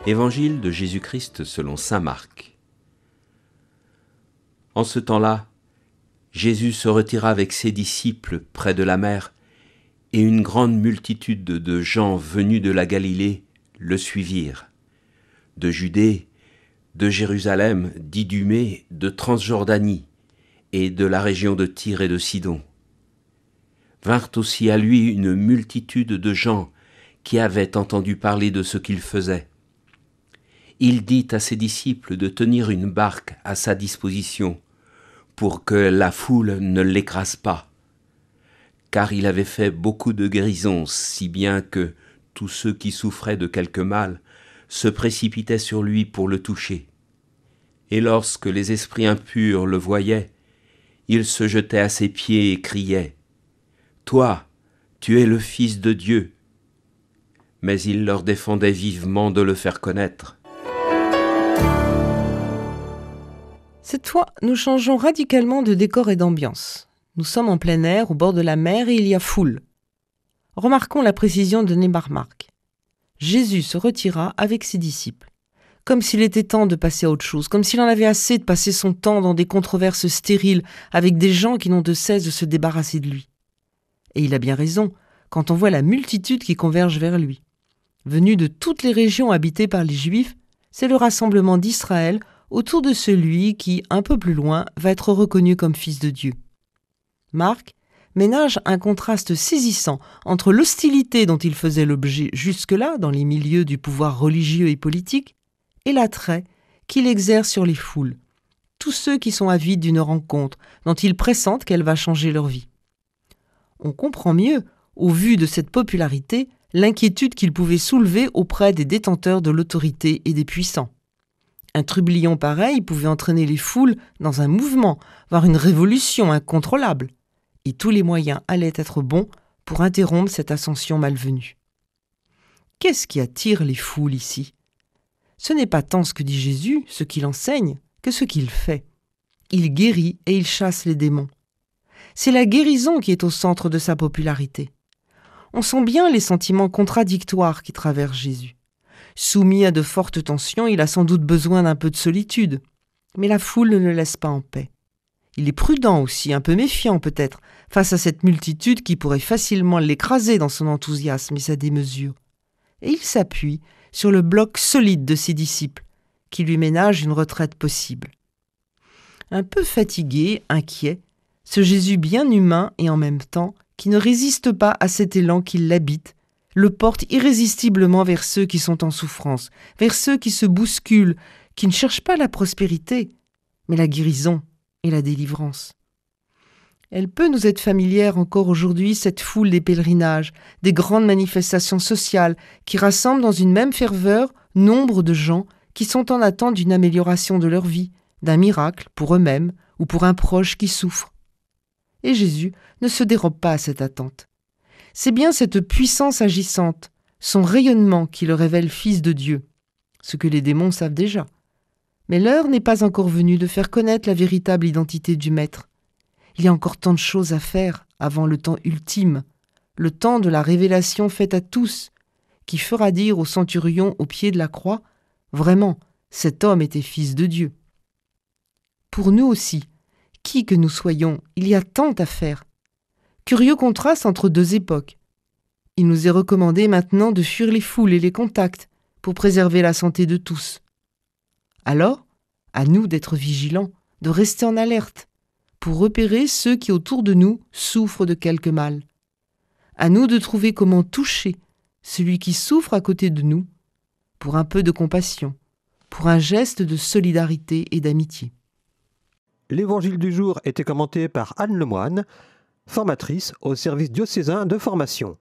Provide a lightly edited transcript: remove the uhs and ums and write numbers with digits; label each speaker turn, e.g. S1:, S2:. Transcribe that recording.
S1: Évangile de Jésus-Christ selon saint Marc. En ce temps-là, Jésus se retira avec ses disciples près de la mer, et une grande multitude de gens venus de la Galilée le suivirent, de Judée, de Jérusalem, d'Idumée, de Transjordanie, et de la région de Tyr et de Sidon. Vinrent aussi à lui une multitude de gens qui avaient entendu parler de ce qu'il faisait. Il dit à ses disciples de tenir une barque à sa disposition pour que la foule ne l'écrase pas, car il avait fait beaucoup de guérisons, si bien que tous ceux qui souffraient de quelque mal se précipitaient sur lui pour le toucher. Et lorsque les esprits impurs le voyaient, ils se jetaient à ses pieds et criaient « Toi, tu es le Fils de Dieu !» Mais il leur défendait vivement de le faire connaître.
S2: Cette fois, nous changeons radicalement de décor et d'ambiance. Nous sommes en plein air, au bord de la mer, et il y a foule. Remarquons la précision donnée par Marc. Jésus se retira avec ses disciples, comme s'il était temps de passer à autre chose, comme s'il en avait assez de passer son temps dans des controverses stériles avec des gens qui n'ont de cesse de se débarrasser de lui. Et il a bien raison, quand on voit la multitude qui converge vers lui. Venu de toutes les régions habitées par les Juifs, c'est le rassemblement d'Israël autour de celui qui, un peu plus loin, va être reconnu comme Fils de Dieu. Marc ménage un contraste saisissant entre l'hostilité dont il faisait l'objet jusque-là dans les milieux du pouvoir religieux et politique et l'attrait qu'il exerce sur les foules, tous ceux qui sont avides d'une rencontre dont ils pressentent qu'elle va changer leur vie. On comprend mieux, au vu de cette popularité, l'inquiétude qu'il pouvait soulever auprès des détenteurs de l'autorité et des puissants. Un trublion pareil pouvait entraîner les foules dans un mouvement, voire une révolution incontrôlable, et tous les moyens allaient être bons pour interrompre cette ascension malvenue. Qu'est-ce qui attire les foules ici ? Ce n'est pas tant ce que dit Jésus, ce qu'il enseigne, que ce qu'il fait. Il guérit et il chasse les démons. C'est la guérison qui est au centre de sa popularité. On sent bien les sentiments contradictoires qui traversent Jésus. Soumis à de fortes tensions, il a sans doute besoin d'un peu de solitude. Mais la foule ne le laisse pas en paix. Il est prudent aussi, un peu méfiant peut-être, face à cette multitude qui pourrait facilement l'écraser dans son enthousiasme et sa démesure. Et il s'appuie sur le bloc solide de ses disciples, qui lui ménagent une retraite possible. Un peu fatigué, inquiet, ce Jésus bien humain et en même temps, qui ne résiste pas à cet élan qui l'habite, le porte irrésistiblement vers ceux qui sont en souffrance, vers ceux qui se bousculent, qui ne cherchent pas la prospérité, mais la guérison et la délivrance. Elle peut nous être familière encore aujourd'hui, cette foule des pèlerinages, des grandes manifestations sociales qui rassemblent dans une même ferveur nombre de gens qui sont en attente d'une amélioration de leur vie, d'un miracle pour eux-mêmes ou pour un proche qui souffre. Et Jésus ne se dérobe pas à cette attente. C'est bien cette puissance agissante, son rayonnement qui le révèle Fils de Dieu, ce que les démons savent déjà. Mais l'heure n'est pas encore venue de faire connaître la véritable identité du Maître. Il y a encore tant de choses à faire avant le temps ultime, le temps de la révélation faite à tous, qui fera dire au centurion au pied de la croix, vraiment, cet homme était Fils de Dieu. Pour nous aussi, qui que nous soyons, il y a tant à faire. Curieux contraste entre deux époques. Il nous est recommandé maintenant de fuir les foules et les contacts pour préserver la santé de tous. Alors, à nous d'être vigilants, de rester en alerte, pour repérer ceux qui autour de nous souffrent de quelque mal. À nous de trouver comment toucher celui qui souffre à côté de nous, pour un peu de compassion, pour un geste de solidarité et d'amitié.
S3: L'évangile du jour était commenté par Anne Lemoine, formatrice au service diocésain de formation.